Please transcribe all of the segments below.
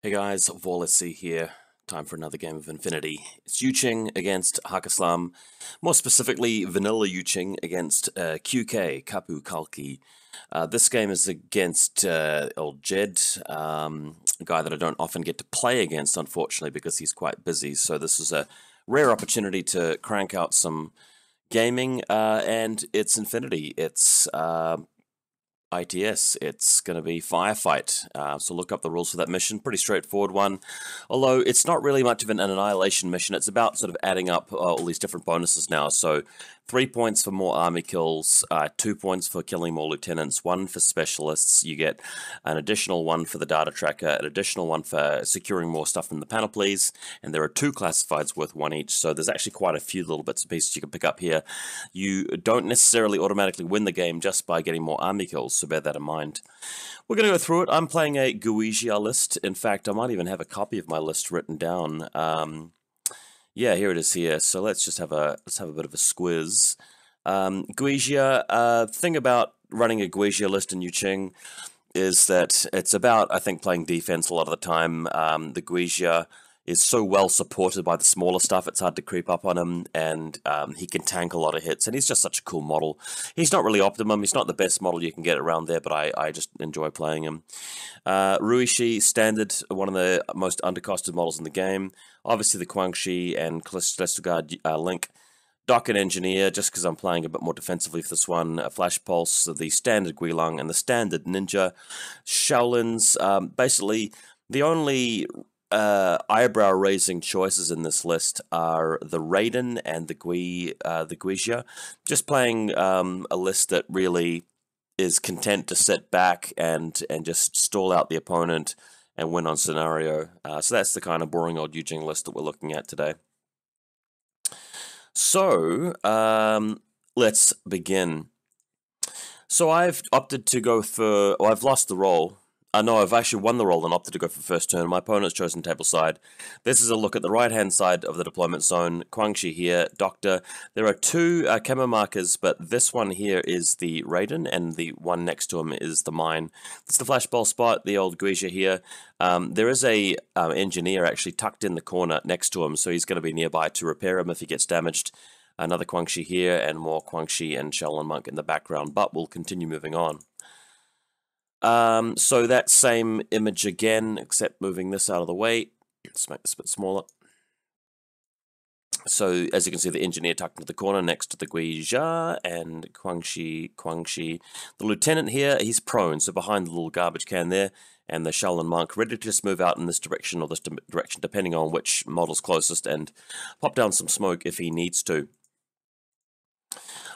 Hey guys, VaulSC here. Time for another game of infiNity. It's YuJing against Hakislam, more specifically Vanilla YuJing against QK, Qapu Khalqi. This game is against old Jed, a guy that I don't often get to play against, unfortunately, because he's quite busy. So this is a rare opportunity to crank out some gaming, and it's infiNity. It's ITS, it's going to be Firefight, so look up the rules for that mission. Pretty straightforward one, although it's not really much of an annihilation mission. It's about sort of adding up all these different bonuses now. So 3 points for more army kills, 2 points for killing more lieutenants, 1 for specialists. You get an additional 1 for the data tracker, an additional 1 for securing more stuff from the panoplies, and there are 2 classifieds worth 1 each. So there's actually quite a few little bits and pieces you can pick up here. You don't necessarily automatically win the game just by getting more army kills, so bear that in mind. We're going to go through it. I'm playing a Guijia list. In fact, I might even have a copy of my list written down. Yeah, here it is here. So let's just have a bit of a squiz. Guijia, thing about running a Guijia list in YuJing is that it's about, I think, playing defense a lot of the time. The Guijia is so well supported by the smaller stuff, it's hard to creep up on him, and he can tank a lot of hits, and he's just such a cool model. He's not really optimum, he's not the best model you can get around there, but I just enjoy playing him. Ruishi, standard, one of the most undercosted models in the game. Obviously the Guangxi and Calistegard Link. Dock and Engineer, just because I'm playing a bit more defensively for this one. Flash Pulse, the standard Guilong, and the standard Ninja. Shaolins, basically the only eyebrow-raising choices in this list are the Raiden and the Guijia. Just playing a list that really is content to sit back and just stall out the opponent and win on scenario. So that's the kind of boring old YuJing list that we're looking at today. So let's begin. So I've opted to go for, well, I've lost the role. No, I've actually won the role and opted to go for first turn. My opponent's chosen table side. This is a look at the right-hand side of the deployment zone. Guangxi here, Doctor. There are 2 camo markers, but this one here is the Raiden, and the one next to him is the mine. It's the flashball spot, the old Guijia here. There is a engineer actually tucked in the corner next to him, so he's going to be nearby to repair him if he gets damaged. Another Guangxi here, and more Guangxi and Shaolin Monk in the background, but we'll continue moving on. So that same image again, except moving this out of the way. Let's make this a bit smaller. So as you can see, the engineer tucked into the corner next to the Guijia and Guangxi. The lieutenant here, he's prone, so behind the little garbage can there, and the Shaolin Monk ready to just move out in this direction or this direction, depending on which model's closest, and pop down some smoke if he needs to.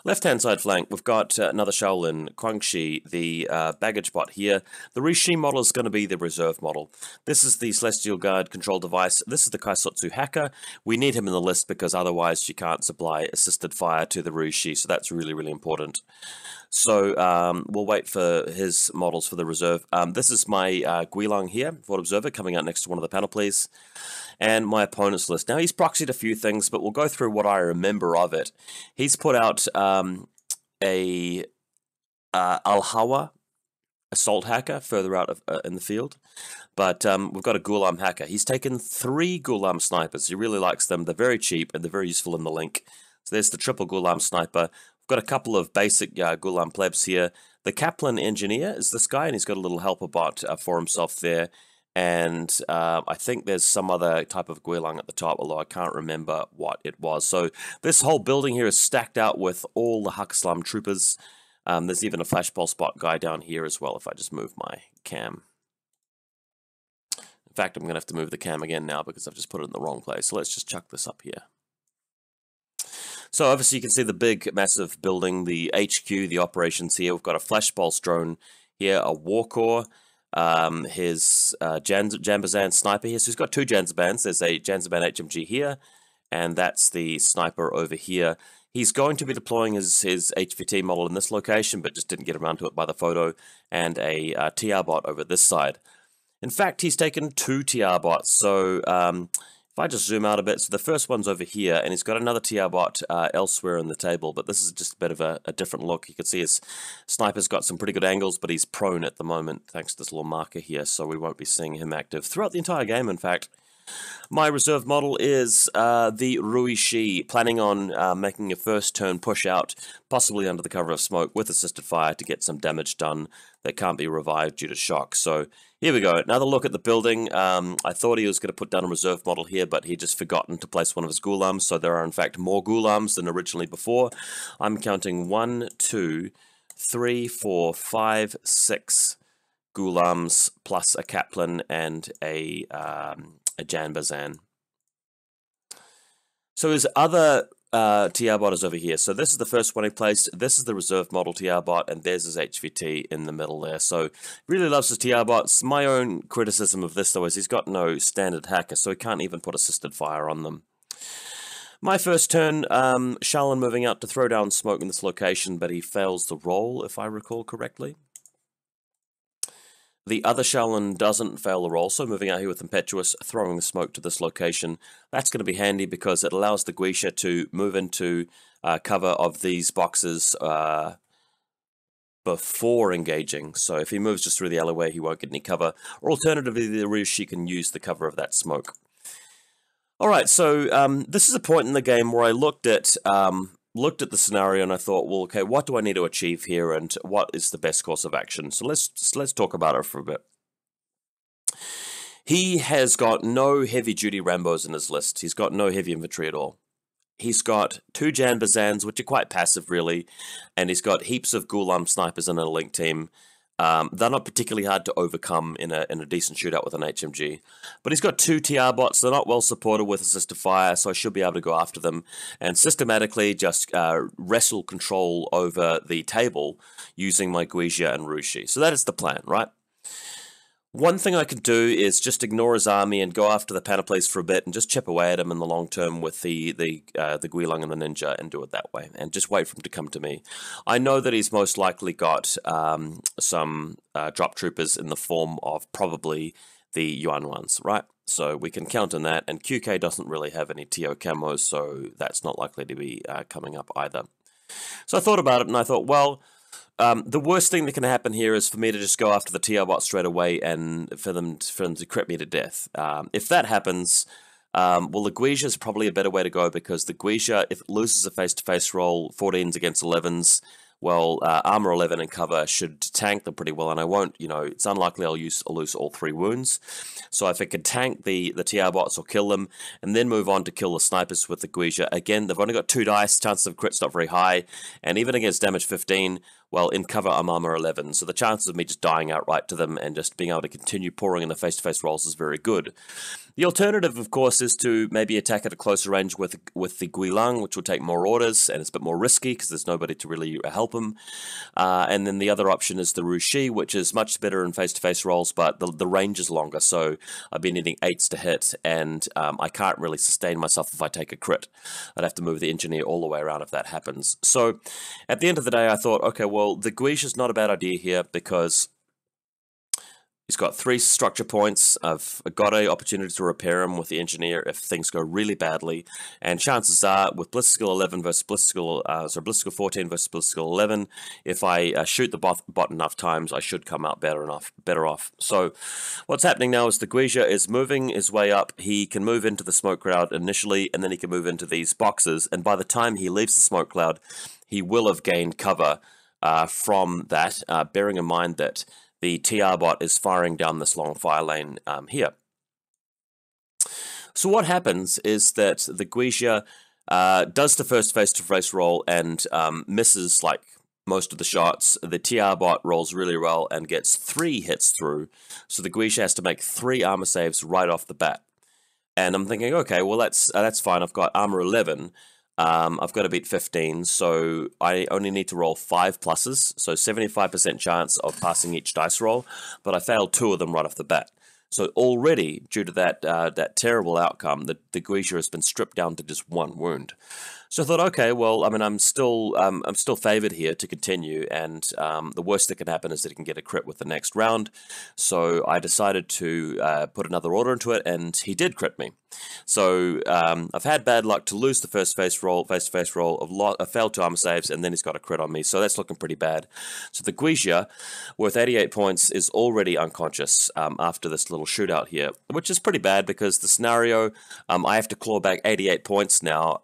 Left-hand side flank, we've got another Shaolin, Guangxi, the baggage bot here. The Rishi model is going to be the reserve model. This is the Celestial Guard control device. This is the Kaisotsu hacker. We need him in the list because otherwise you can't supply assisted fire to the Rishi, so that's really, really important. So we'll wait for his models for the reserve. This is my Guilong here, Vault Observer, coming out next to one of the panoplies. And my opponent's list. Now, he's proxied a few things, but we'll go through what I remember of it. He's put out a Al-Hawa assault hacker further out of, in the field. But we've got a Gulam hacker. He's taken 3 Gulam snipers. He really likes them. They're very cheap, and they're very useful in the link. So there's the triple Gulam sniper. We've got a couple of basic Gulam plebs here. The Kaplan engineer is this guy, and he's got a little helper bot for himself there. And I think there's some other type of Guilong at the top, although I can't remember what it was. So this whole building here is stacked out with all the Hakislam troopers. There's even a flashball spot guy down here as well, if I just move my cam. In fact, I'm going to have to move the cam again now because I've just put it in the wrong place. So let's just chuck this up here. So obviously you can see the big, massive building, the HQ, the operations here. We've got a flashball drone here, a Warcore. His Jambazan sniper here. So he's got 2 Janzabans. There's a Janzaban HMG here, and that's the sniper over here. He's going to be deploying his HVT model in this location, but just didn't get around to it by the photo, and a TR bot over this side. In fact, he's taken 2 TR bots, so if If I just zoom out a bit, so the first one's over here, and he's got another TR bot elsewhere in the table, but this is just a bit of a different look. You can see his sniper's got some pretty good angles, but he's prone at the moment, thanks to this little marker here, so we won't be seeing him active throughout the entire game, in fact. My reserve model is the Ruishi, planning on making a first turn push out, possibly under the cover of smoke with assisted fire to get some damage done that can't be revived due to shock. So here we go, another look at the building. I thought he was going to put down a reserve model here, but he just forgotten to place one of his Ghulams, so there are in fact more Ghulams than originally before. I'm counting 1, 2, 3, 4, 5, 6 Ghulams plus a Kaplan and a Janbazan. So his other TR bot is over here. So this is the first one he placed. This is the reserve model TR bot, and there's his HVT in the middle there. So really loves his TR bots. My own criticism of this, though, is he's got no standard hacker, so he can't even put assisted fire on them. My first turn, Shalin moving out to throw down smoke in this location, but he fails the roll, if I recall correctly. The other Shalin doesn't fail the roll, so moving out here with Impetuous, throwing the smoke to this location. That's going to be handy because it allows the Guisha to move into cover of these boxes before engaging. So if he moves just through the alleyway, he won't get any cover. Or alternatively, the Ryushi can use the cover of that smoke. Alright, so this is a point in the game where I looked at the scenario and I thought, well, okay, what do I need to achieve here and what is the best course of action? So let's talk about it for a bit. He has got no heavy-duty Rambos in his list. He's got no heavy infantry at all. He's got 2 Janbazans, which are quite passive, really, and he's got heaps of Ghulam snipers in a link team. They're not particularly hard to overcome in a decent shootout with an HMG. But he's got 2 TR bots. They're not well supported with assisted fire, so I should be able to go after them and systematically just wrestle control over the table using my Guizia and Rushi. So that is the plan, right? One thing I could do is just ignore his army and go after the Panoplies for a bit and just chip away at him in the long term with the Guilung and the Ninja and do it that way and just wait for him to come to me. I know that he's most likely got some drop troopers in the form of probably the Yuan ones, right? So we can count on that, and QK doesn't really have any TO camos, so that's not likely to be coming up either. So I thought about it and I thought, well, the worst thing that can happen here is for me to just go after the TR bot straight away and for them to crit me to death. If that happens, well, the Guizia is probably a better way to go because the Guizia, if it loses a face-to-face roll, 14s against 11s, well, armor 11 and cover should tank them pretty well, and I won't, you know, it's unlikely I'll lose all 3 wounds. So if it can tank the TR bots or kill them, and then move on to kill the snipers with the Guizia, again, they've only got 2 dice, chances of crit's not very high, and even against damage 15, well, in cover I'm armor 11, so the chances of me just dying outright to them and just being able to continue pouring in the face-to-face rolls is very good. The alternative, of course, is to maybe attack at a closer range with the Guilung, which will take more orders, and it's a bit more risky because there's nobody to really help him. And then the other option is the Rushi, which is much better in face-to-face rolls, but the range is longer, so I've been needing 8s to hit, and I can't really sustain myself if I take a crit. I'd have to move the Engineer all the way around if that happens. So at the end of the day, I thought, okay, well, the Guizia is not a bad idea here because he's got 3 structure points. I've got an opportunity to repair him with the Engineer if things go really badly. And chances are, with Blister Skill 11 versus Blister Skill 14 versus Blister Skill 11, if I shoot the bot enough times, I should come out better off. So what's happening now is the Guizia is moving his way up. He can move into the smoke cloud initially, and then he can move into these boxes. And by the time he leaves the smoke cloud, he will have gained cover from that, bearing in mind that the TR bot is firing down this long fire lane here. So what happens is that the Guizia does the first face-to-face roll and misses like most of the shots. The TR bot rolls really well and gets 3 hits through, so the Guizia has to make 3 armor saves right off the bat. And I'm thinking, okay, well that's fine. I've got armor 11. I've got to beat 15, so I only need to roll 5 pluses, so 75% chance of passing each dice roll, but I failed 2 of them right off the bat. So already, due to that terrible outcome, the Guizia has been stripped down to just 1 wound. So I thought, okay, well, I mean, I'm still favored here to continue, and the worst that can happen is that he can get a crit with the next round. So I decided to put another order into it, and he did crit me. So I've had bad luck to lose the face-to-face roll, I've failed 2 armor saves, and then he's got a crit on me. So that's looking pretty bad. So the Guija, worth 88 points, is already unconscious after this little shootout here, which is pretty bad because the scenario, I have to claw back 88 points now.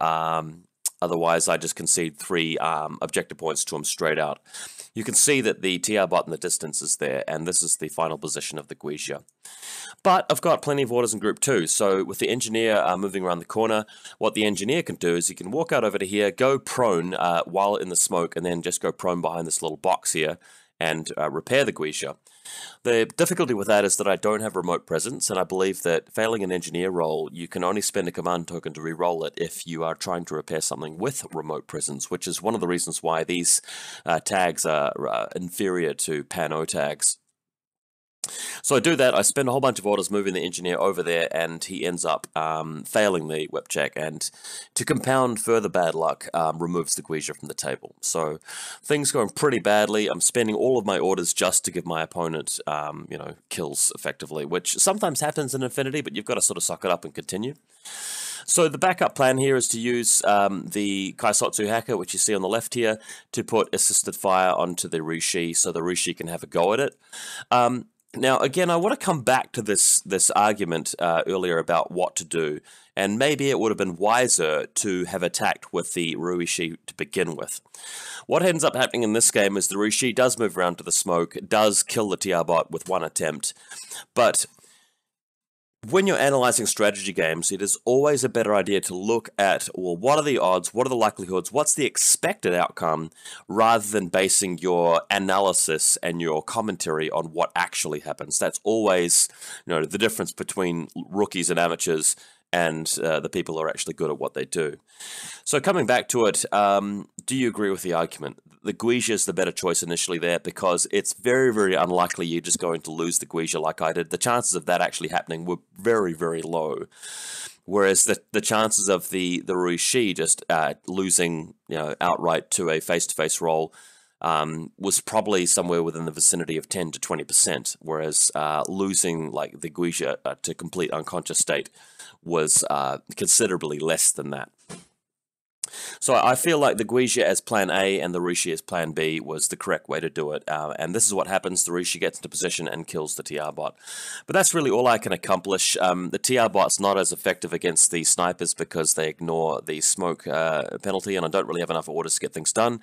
Otherwise, I just concede 3 objective points to him straight out. You can see that the TR bot in the distance is there, and this is the final position of the Guija. But I've got plenty of orders in Group 2, so with the Engineer moving around the corner, what the Engineer can do is he can walk out over to here, go prone while in the smoke, and then just go prone behind this little box here, and repair the Guija. The difficulty with that is that I don't have remote presence, and I believe that failing an engineer roll, you can only spend a command token to re-roll it if you are trying to repair something with remote presence, which is one of the reasons why these tags are inferior to Pan-O tags. So I do that, I spend a whole bunch of orders moving the engineer over there, and he ends up failing the whip check, and to compound further bad luck, removes the Guija from the table. So things going pretty badly. I'm spending all of my orders just to give my opponent, you know, kills effectively, which sometimes happens in infiNity, but you've got to sort of suck it up and continue. So the backup plan here is to use the Kaisotsu hacker, which you see on the left here, to put assisted fire onto the Rishi, so the Rishi can have a go at it. Now, again, I want to come back to this argument earlier about what to do, and maybe it would have been wiser to have attacked with the Rishi to begin with. What ends up happening in this game is the Rishi does move around to the smoke, does kill the TR bot with 1 attempt, but when you're analyzing strategy games, it is always a better idea to look at, well, what are the odds, what are the likelihoods, what's the expected outcome, rather than basing your analysis and your commentary on what actually happens. That's always, you know, the difference between rookies and amateurs and the people who are actually good at what they do. So coming back to it, do you agree with the argument? The Guija is the better choice initially there because it's very, very unlikely you're just going to lose the Guija like I did. The chances of that actually happening were very, very low. Whereas the chances of the Rishi just losing, you know, outright to a face-to-face roll was probably somewhere within the vicinity of 10 to 20%, whereas losing like the Guija to complete unconscious state was considerably less than that. So I feel like the Guija as plan A and the Rishi as plan B was the correct way to do it. And this is what happens. The Rishi gets into position and kills the TR bot. But that's really all I can accomplish. The TR bot's not as effective against the snipers because they ignore the smoke penalty, and I don't really have enough orders to get things done.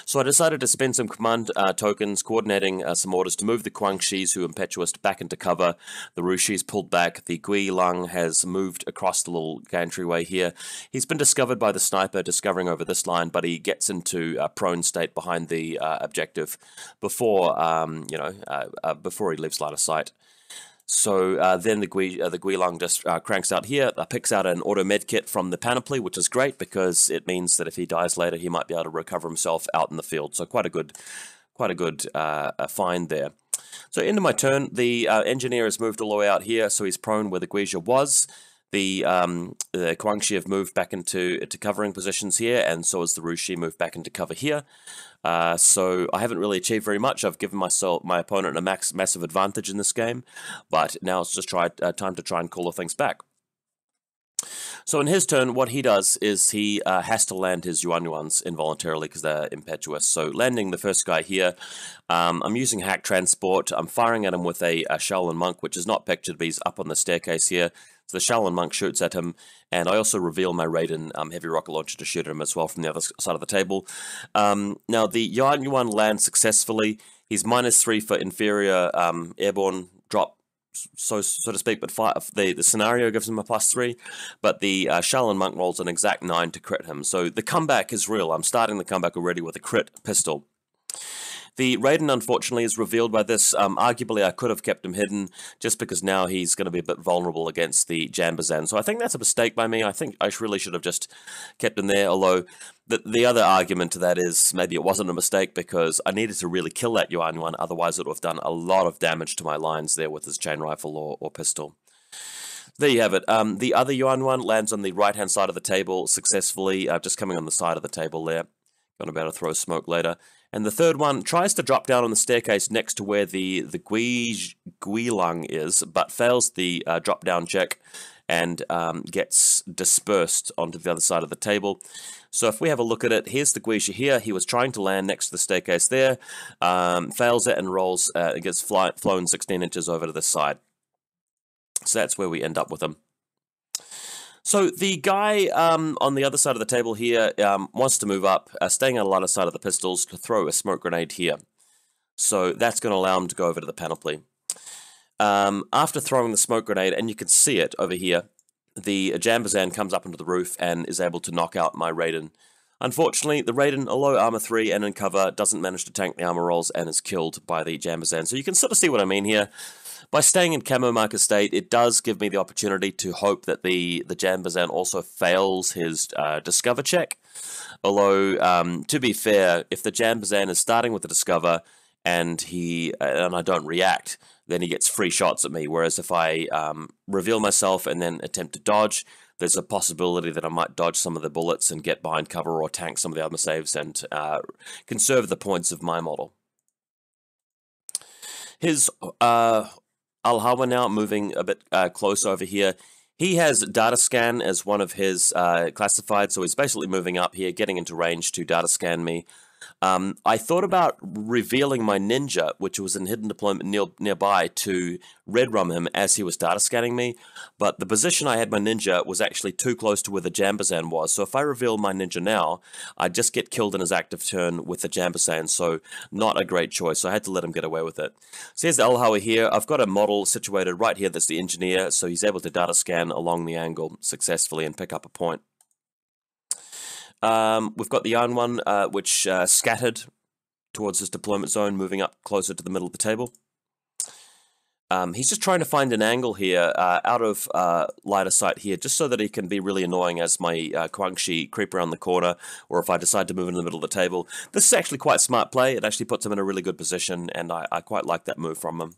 So I decided to spend some command tokens coordinating some orders to move the Guangxis, who impetuous, back into cover. The Rishi's pulled back. The Gui Lung has moved across the little gantryway here. He's been discovered by the sniper, discovering over this line, but he gets into a prone state behind the objective before before he leaves line of sight. So then the Gui Lung just cranks out here, picks out an auto med kit from the panoply, which is great because it means that if he dies later, he might be able to recover himself out in the field. So quite a good find there. So into my turn, the engineer has moved all the way out here, so he's prone where the Guija was. The Guangxi have moved back into covering positions here, and so has the Rishi moved back into cover here. So I haven't really achieved very much. I've given my opponent a massive advantage in this game, but now it's just time to try and call things back. So in his turn, what he does is he has to land his Yuan-Yuans involuntarily because they're impetuous. So landing the first guy here, I'm using hack transport. I'm firing at him with a Shaolin monk, which is not pictured, but he's up on the staircase here. So the Shaolin monk shoots at him, and I also reveal my Raiden heavy rocket launcher to shoot at him as well from the other side of the table. Now the Yuan-Yuan lands successfully. He's -3 for inferior airborne drop, so to speak, but the scenario gives him a +3, but the Shaolin monk rolls an exact 9 to crit him. So the comeback is real. I'm starting the comeback already with a crit pistol. The Raiden, unfortunately, is revealed by this. Arguably, I could have kept him hidden, just because now he's going to be a bit vulnerable against the Jambazan. So I think that's a mistake by me. I think I really should have just kept him there, although the other argument to that is maybe it wasn't a mistake, because I needed to really kill that Yuan-Yuan, otherwise it would have done a lot of damage to my lines there with his chain rifle or pistol. There you have it. The other Yuan one lands on the right-hand side of the table successfully, just coming on the side of the table there. Gonna be able to throw smoke later. And the third one tries to drop down on the staircase next to where the Guilang is, but fails the drop-down check and gets dispersed onto the other side of the table. So if we have a look at it, here's the Guizhi here. He was trying to land next to the staircase there, fails it and rolls, it gets flown 16 inches over to the side. So that's where we end up with him. So the guy on the other side of the table here wants to move up, staying on a line of sight of the pistols to throw a smoke grenade here. So that's going to allow him to go over to the panoply. After throwing the smoke grenade, and you can see it over here, the Jambazan comes up into the roof and is able to knock out my Raiden. Unfortunately, the Raiden, a low armor 3 and in cover, doesn't manage to tank the armor rolls and is killed by the Jambazan. So you can sort of see what I mean here. By staying in camo marker state, it does give me the opportunity to hope that the Jambazan also fails his discover check. Although, to be fair, if the Jambazan is starting with the discover and I don't react, then he gets free shots at me. Whereas if I reveal myself and then attempt to dodge, there's a possibility that I might dodge some of the bullets and get behind cover or tank some of the armor saves and conserve the points of my model. His Al-Hawa now moving a bit closer over here. He has data scan as one of his classified, so he's basically moving up here, getting into range to data scan me. I thought about revealing my ninja, which was in hidden deployment nearby, to red rum him as he was data scanning me, but the position I had my ninja was actually too close to where the Jambazan was, so if I reveal my ninja now, I'd just get killed in his active turn with the Jambazan, so not a great choice, so I had to let him get away with it. So here's the Al-Hawa here. I've got a model situated right here that's the engineer, so he's able to data scan along the angle successfully and pick up a point. We've got the Yan one, which scattered towards his deployment zone, moving up closer to the middle of the table. He's just trying to find an angle here, out of line of sight here, just so that he can be really annoying as my Guangxi creep around the corner, or if I decide to move in the middle of the table. This is actually quite smart play. It actually puts him in a really good position, and I quite like that move from him.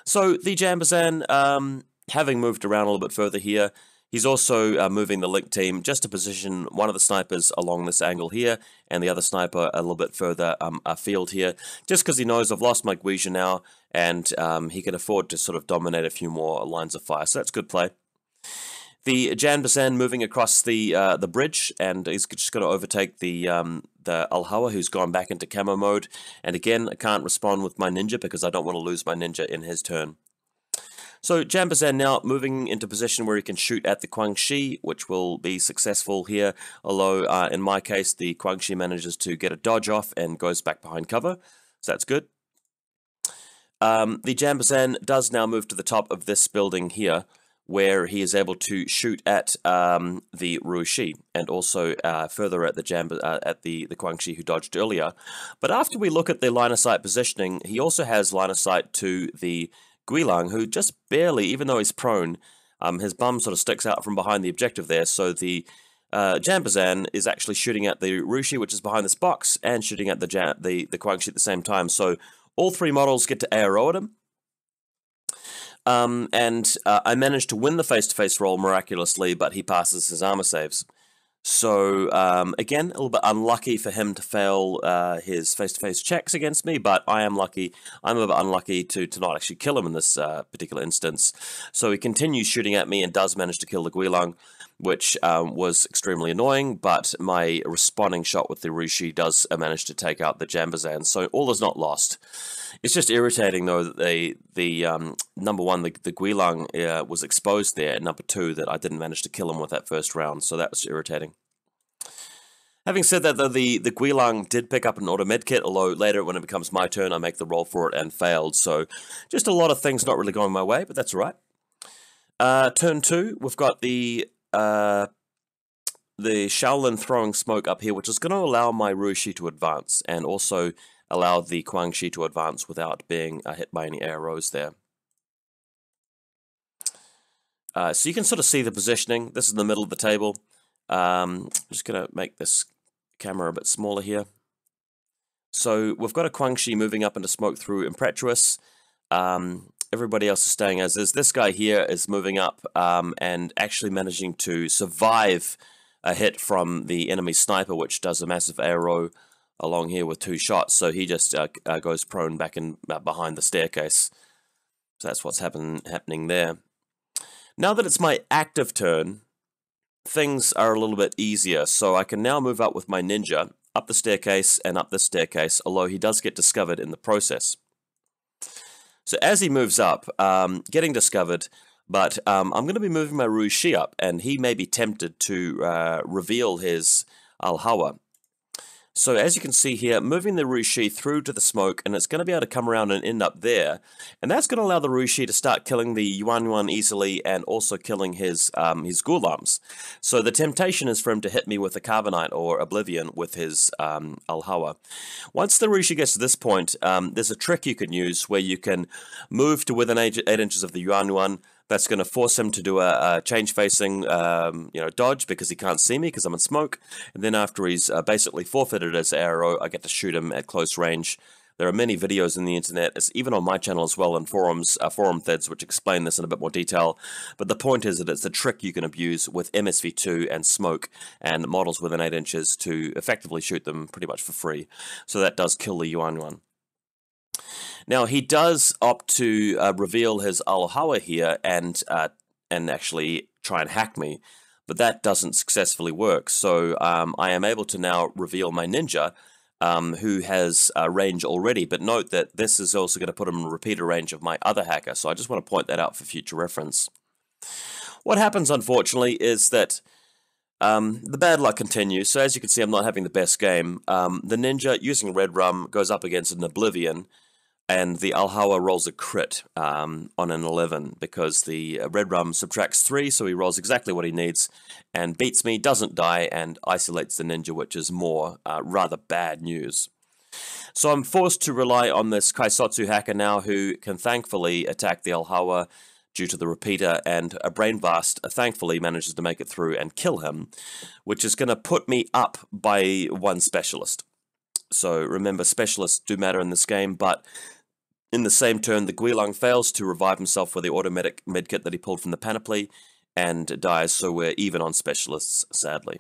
So the Jambazan, having moved around a little bit further here, he's also moving the link team just to position one of the snipers along this angle here, and the other sniper a little bit further afield here, just because he knows I've lost my Guizhi now, and he can afford to sort of dominate a few more lines of fire, so that's good play. The Jambazan moving across the bridge, and he's just going to overtake the Al-Hawa, who's gone back into camo mode, and again, I can't respond with my ninja because I don't want to lose my ninja in his turn. So Jambazan now moving into position where he can shoot at the Guangxi, which will be successful here, although in my case the Guangxi manages to get a dodge off and goes back behind cover, so that's good. The Jambazan does now move to the top of this building here, where he is able to shoot at the Ruishi and also further at the Guangxi who dodged earlier. But after we look at the line of sight positioning, he also has line of sight to the Guilang, who just barely, even though he's prone, his bum sort of sticks out from behind the objective there, so the Jambazan is actually shooting at the Ruishi, which is behind this box, and shooting at the Guangxi at the same time, so all three models get to ARO at him. I managed to win the face-to-face roll miraculously, but he passes his armor saves. So, again, a little bit unlucky for him to fail his face-to-face checks against me, but I am lucky. I'm a bit unlucky to not actually kill him in this particular instance. So he continues shooting at me and does manage to kill the Guilang, which was extremely annoying, but my responding shot with the Ruishi does manage to take out the Jambazan, so all is not lost. It's just irritating, though, that number one, the Guilang was exposed there, and number two, that I didn't manage to kill him with that first round, so that was irritating. Having said that, though, the Guilang did pick up an auto medkit, although later, when it becomes my turn, I make the roll for it and failed, so just a lot of things not really going my way, but that's alright. Turn 2, we've got the Shaolin throwing smoke up here, which is going to allow my Ruishi to advance, and also allow the Guangxi to advance without being hit by any arrows there. So you can sort of see the positioning. This is in the middle of the table. I'm just going to make this camera a bit smaller here. So we've got a Guangxi moving up into smoke through Impetuous. Everybody else is staying as is. This guy here is moving up and actually managing to survive a hit from the enemy sniper, which does a massive arrow along here with 2 shots. So he just goes prone back in behind the staircase. So that's what's happening there. Now that it's my active turn, things are a little bit easier. So I can now move up with my ninja up the staircase and up the staircase, although he does get discovered in the process. So as he moves up, getting discovered, but I'm going to be moving my Rouge up, and he may be tempted to reveal his Al-Hawa. So as you can see here, moving the Rouge through to the smoke, and it's going to be able to come around and end up there. And that's going to allow the Rouge to start killing the Yuan easily, and also killing his Ghulams. So the temptation is for him to hit me with a Carbonite or Oblivion with his Al-Hawa. Once the Rouge gets to this point, there's a trick you can use where you can move to within 8 inches of the Yuan. That's going to force him to do a change-facing, dodge, because he can't see me because I'm in smoke. And then after he's basically forfeited his arrow, I get to shoot him at close range. There are many videos on the internet, it's even on my channel as well, and forums, forum threads, which explain this in a bit more detail. But the point is that it's a trick you can abuse with MSV2 and smoke and models within 8 inches to effectively shoot them pretty much for free. So that does kill the Yuan. Now, he does opt to reveal his Al-Hawa here and actually try and hack me, but that doesn't successfully work. So I am able to now reveal my ninja, who has range already, but note that this is also going to put him in repeater range of my other hacker, so I just want to point that out for future reference. What happens, unfortunately, is that the bad luck continues. So as you can see, I'm not having the best game. The ninja, using Red Rum, goes up against an Oblivion, and the Al-Hawa rolls a crit on an 11, because the Red Rum subtracts 3, so he rolls exactly what he needs, and beats me, doesn't die, and isolates the ninja, which is more rather bad news. So I'm forced to rely on this Kaisotsu hacker now, who can thankfully attack the Al-Hawa due to the repeater, and a Brain Blast thankfully manages to make it through and kill him, which is going to put me up by 1 specialist. So remember, specialists do matter in this game, but in the same turn, the Guilong fails to revive himself with the automatic medkit that he pulled from the panoply, and dies, so we're even on specialists, sadly.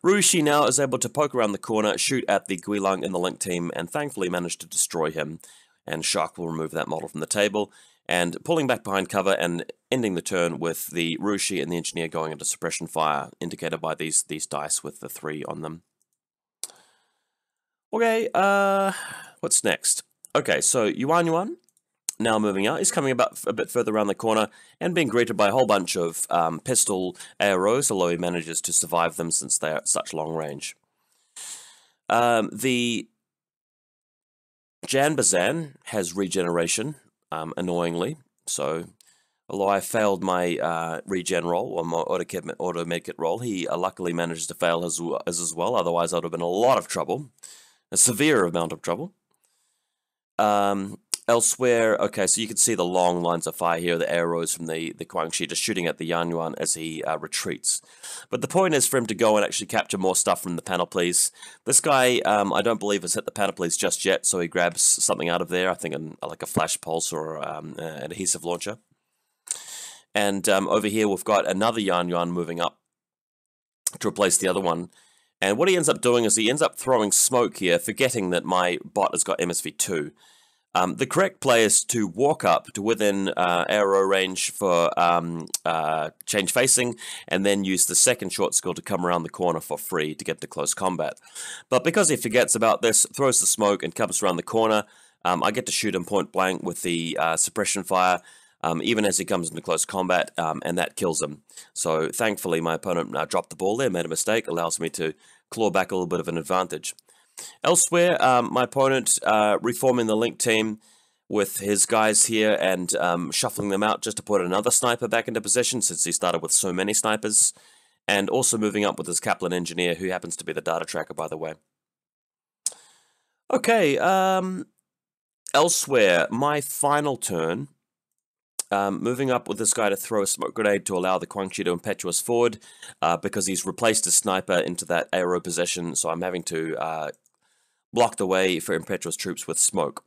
Rouge now is able to poke around the corner, shoot at the Guilong in the link team, and thankfully manage to destroy him, and Shark will remove that model from the table, and pulling back behind cover and ending the turn with the Rouge and the Engineer going into suppression fire, indicated by these dice with the 3 on them. Okay, what's next? Okay, so Yuan, now moving out, he's coming about a bit further around the corner and being greeted by a whole bunch of pistol arrows, although he manages to survive them since they are at such long range. The Janbazan has regeneration, annoyingly, so although I failed my regen roll, or my auto medkit roll, he luckily manages to fail his as well, otherwise I would have been in a lot of trouble, a severe amount of trouble. Elsewhere, okay, so you can see the long lines of fire here, the arrows from the Guangxi just shooting at the Yuan as he retreats. But the point is for him to go and actually capture more stuff from the panoplies. This guy, I don't believe has hit the panoplies just yet, so he grabs something out of there, I think like a flash pulse or an adhesive launcher. And over here we've got another Yuan moving up to replace the other one. And what he ends up doing is he ends up throwing smoke here, forgetting that my bot has got MSV2. The correct play is to walk up to within arrow range for change facing, and then use the second short skill to come around the corner for free to get to close combat. But because he forgets about this, throws the smoke and comes around the corner, I get to shoot him point blank with the suppression fire, even as he comes into close combat, and that kills him. So thankfully my opponent dropped the ball there, made a mistake, allows me to claw back a little bit of an advantage. Elsewhere, my opponent reforming the link team with his guys here and shuffling them out just to put another sniper back into position, since he started with so many snipers, and also moving up with his Kaplan engineer, who happens to be the data tracker, by the way. Okay, elsewhere, my final turn, moving up with this guy to throw a smoke grenade to allow the Guangxi to impetuous forward, because he's replaced his sniper into that arrow position, so I'm having to block the way for impetuous troops with smoke.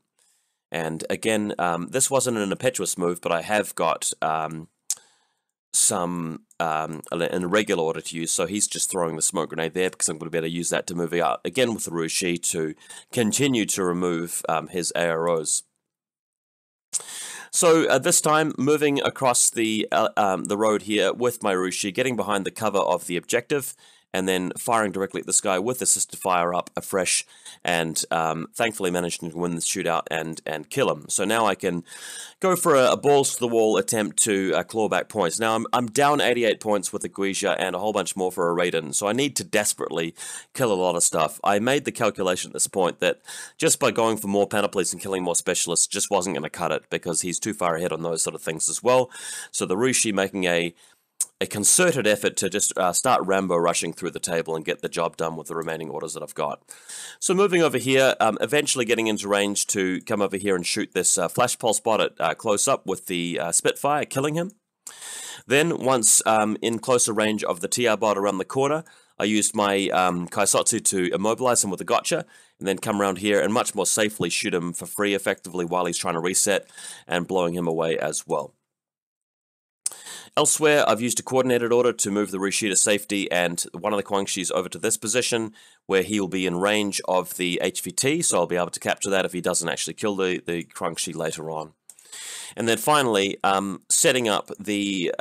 And again, this wasn't an impetuous move, but I have got some in a regular order to use, so he's just throwing the smoke grenade there because I'm going to be able to use that to move out again with the Rushi to continue to remove his AROs. So this time, moving across the road here with my Rushi, getting behind the cover of the objective, and then firing directly at this guy with assisted fire up afresh, and thankfully managed to win the shootout and kill him. So now I can go for a balls-to-the-wall attempt to claw back points. Now I'm down 88 points with the Guija and a whole bunch more for a Raiden, so I need to desperately kill a lot of stuff. I made the calculation at this point that just by going for more panoplies and killing more specialists just wasn't going to cut it, because he's too far ahead on those sort of things as well. So the Rushi making a concerted effort to just start Rambo rushing through the table and get the job done with the remaining orders that I've got. So moving over here, eventually getting into range to come over here and shoot this flash pulse bot at close up with the Spitfire, killing him. Then once in closer range of the TR bot around the corner, I used my Kaisotsu to immobilize him with a gotcha, and then come around here and much more safely shoot him for free effectively while he's trying to reset, and blowing him away as well. Elsewhere, I've used a coordinated order to move the Rushi to safety and one of the Quangshis over to this position, where he'll be in range of the HVT, so I'll be able to capture that if he doesn't actually kill the Quangshi later on. And then finally, setting up the,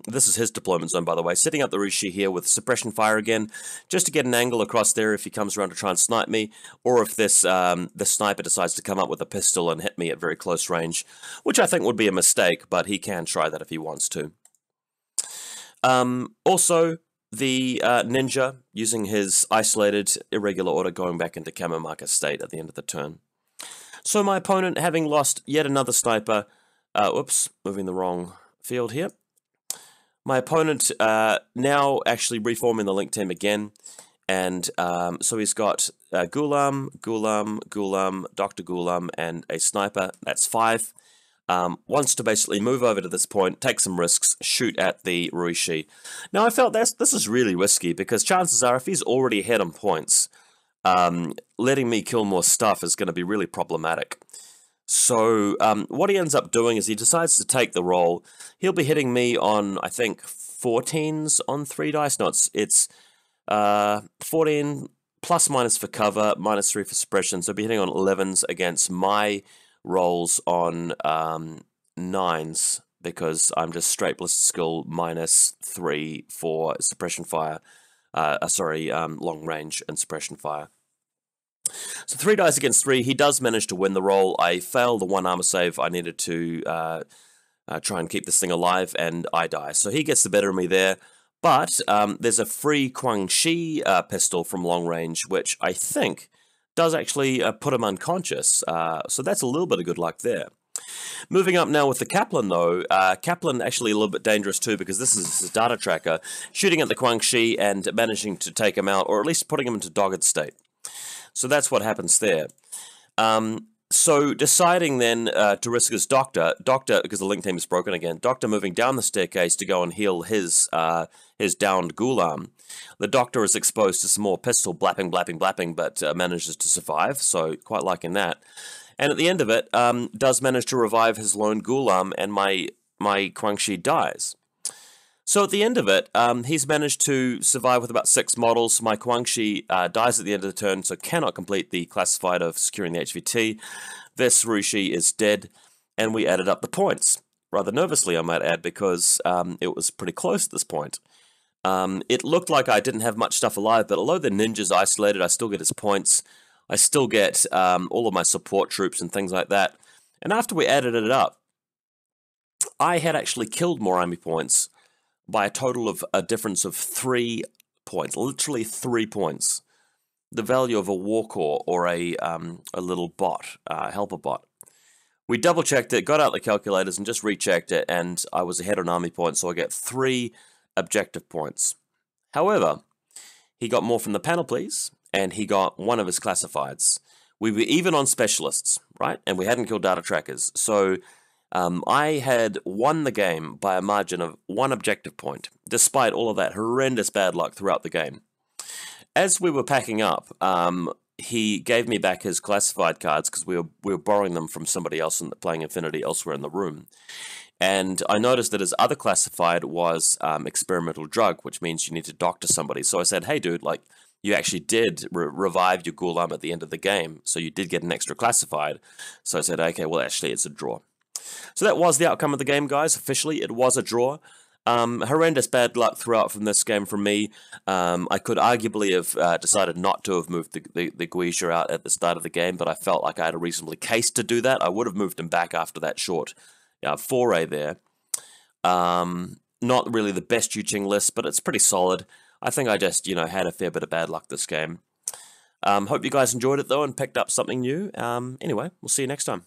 this is his deployment zone by the way, setting up the Rushi here with suppression fire again, just to get an angle across there if he comes around to try and snipe me, or if this sniper decides to come up with a pistol and hit me at very close range, which I think would be a mistake, but he can try that if he wants to. Also, the ninja, using his isolated irregular order, going back into camo marker state at the end of the turn. So my opponent, having lost yet another sniper, oops, moving the wrong field here. My opponent now actually reforming the link team again, and so he's got Gulam, Dr. Gulam, and a sniper. That's 5. Wants to basically move over to this point, take some risks, shoot at the Rushi. Now I felt this is really risky, because chances are if he's already ahead on points, letting me kill more stuff is going to be really problematic. So what he ends up doing is he decides to take the roll. He'll be hitting me on, I think, 14s on 3 dice. No, it's 14 plus minus for cover, minus 3 for suppression. So I'll be hitting on 11s against my rolls on 9s, because I'm just straight ballistic skill minus 3 for suppression fire. Long range and suppression fire. So 3 dice against 3, he does manage to win the roll. I failed the 1 armor save I needed to try and keep this thing alive, and I die. So he gets the better of me there. But there's a free Quangshi pistol from long range, which I think does actually put him unconscious. So that's a little bit of good luck there. Moving up now with the Kaplan, though. Kaplan actually a little bit dangerous too, because this is his data tracker, shooting at the Quangshi and managing to take him out, or at least putting him into dogged state. So that's what happens there. So deciding then to risk his Doctor, because the link team is broken again, Doctor moving down the staircase to go and heal his downed Gulam. The Doctor is exposed to some more pistol blapping, but manages to survive, so quite liking that. And at the end of it, does manage to revive his lone Gulam, and my Quangshi dies. So at the end of it, he's managed to survive with about 6 models. My Quangshi dies at the end of the turn, so cannot complete the classified of securing the HVT. This Rushi is dead, and we added up the points. Rather nervously, I might add, because it was pretty close at this point. It looked like I didn't have much stuff alive, but although the ninja's isolated, I still get his points. I still get all of my support troops and things like that. And after we added it up, I had actually killed more army points by a total of a difference of 3 points, literally 3 points. The value of a war core or a little bot, helper bot. We double checked it, got out the calculators and just rechecked it, and I was ahead on army points, so I get 3 objective points. However, he got more from the panoplies, and he got 1 of his classifieds. We were even on specialists, right? And we hadn't killed data trackers, so I had won the game by a margin of 1 objective point, despite all of that horrendous bad luck throughout the game. As we were packing up, he gave me back his classified cards because we were borrowing them from somebody else playing infiNity elsewhere in the room. And I noticed that his other classified was experimental drug, which means you need to doctor somebody. So I said, hey, dude, like, you actually did revive your Ghulam at the end of the game, so you did get an extra classified. So I said, okay, well, actually, it's a draw. So that was the outcome of the game, guys. Officially, it was a draw. Horrendous bad luck throughout from this game from me. I could arguably have decided not to have moved the Guija out at the start of the game, but I felt like I had a reasonably case to do that. I would have moved him back after that short foray there. Not really the best YuJing list, but it's pretty solid. I think I just, had a fair bit of bad luck this game. Hope you guys enjoyed it, though, and picked up something new. Anyway, we'll see you next time.